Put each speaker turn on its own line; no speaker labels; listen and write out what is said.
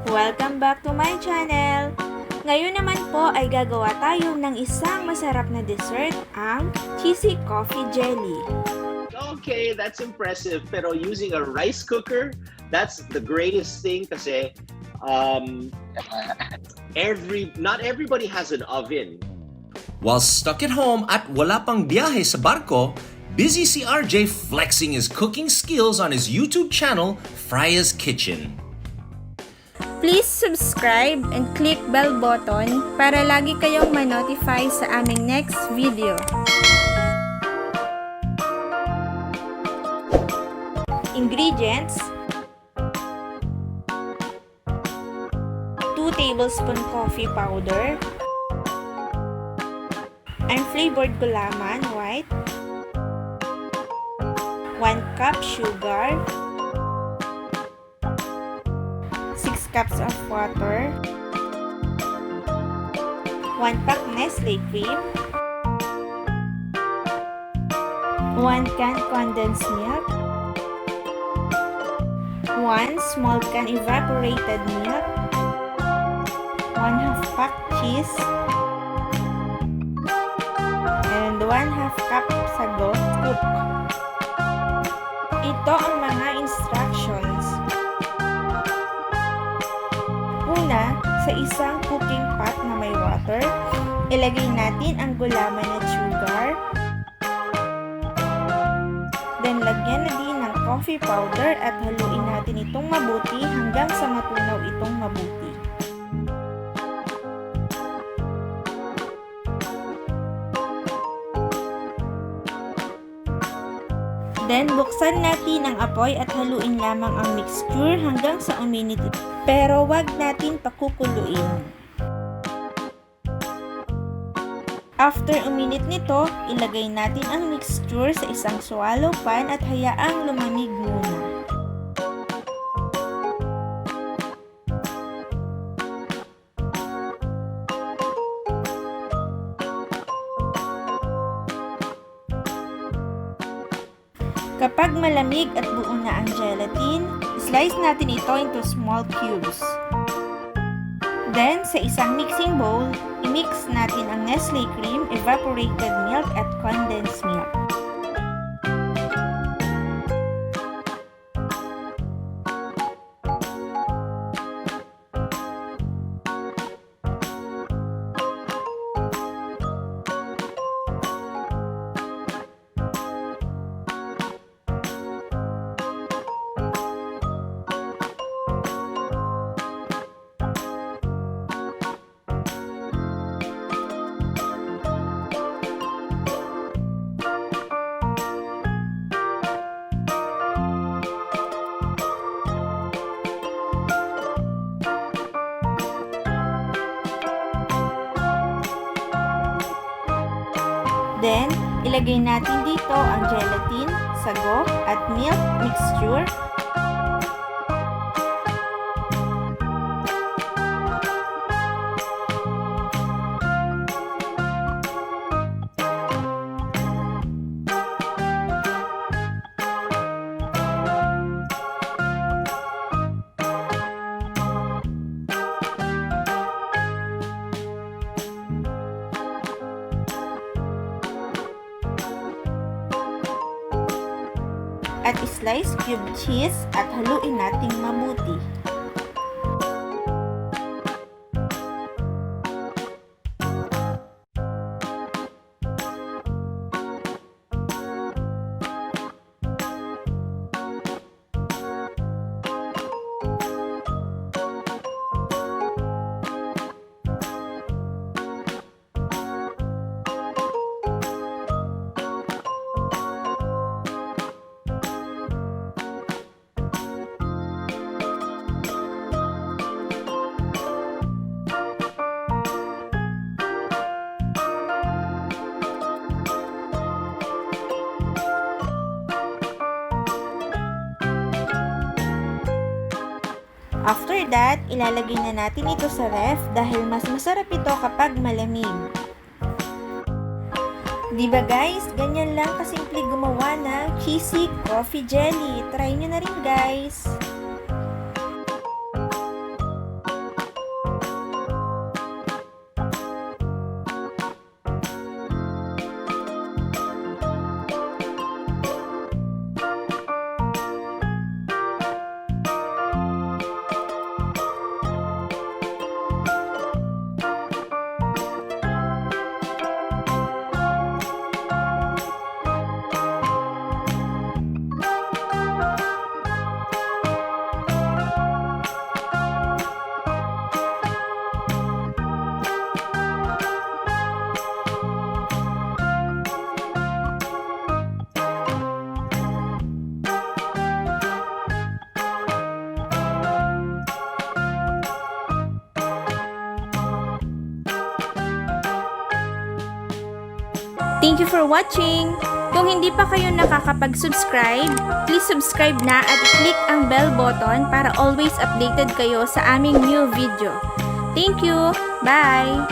Welcome back to my channel! Ngayon naman po ay gagawa tayo ng isang masarap na dessert, ang cheesy coffee jelly.
Okay, that's impressive. Pero using a rice cooker, that's the greatest thing kasi not everybody has an oven.
While stuck at home at wala pang biyahe sa barko, busy si RJ flexing his cooking skills on his YouTube channel, Freya's Kitchen.
Please subscribe and click bell button para lagi kayong ma-notify sa aming next video. Ingredients: 2 tablespoon coffee powder, Unflavored Gulaman white, 1 cup sugar, 6 cups of water, 1 pack Nestle cream, 1 can condensed milk, 1 small can evaporated milk, 1/2 pack cheese, and 1/2 cup sago cook. Ito ang mga instructions. Una, sa isang cooking pot na may water, ilagay natin ang gulaman at sugar. Then, lagyan na din ng coffee powder at haluin natin itong mabuti hanggang sa matunaw itong mabuti. Then, buksan natin ang apoy at haluin lamang ang mixture hanggang sa uminit. Pero wag natin pakukuluin. After uminit nito, ilagay natin ang mixture sa isang swallow pan at hayaang lumamig muna. Kapag malamig at buo na ang gelatin, slice natin ito into small cubes. Then, sa isang mixing bowl, i-mix natin ang Nestle cream, evaporated milk at condensed milk. Then, ilagay natin dito ang gelatin, sago, at milk mixture. At slice cube cheese at haluin nating mabuti. After that, ilalagay na natin ito sa ref dahil mas masarap ito kapag malamig. Diba guys? Ganyan lang kasimple gumawa ng cheesy coffee jelly. Try nyo na rin guys! Thank you for watching! Kung hindi pa kayo nakakapag-subscribe, please subscribe na at i-click ang bell button para always updated kayo sa aming new video. Thank you! Bye!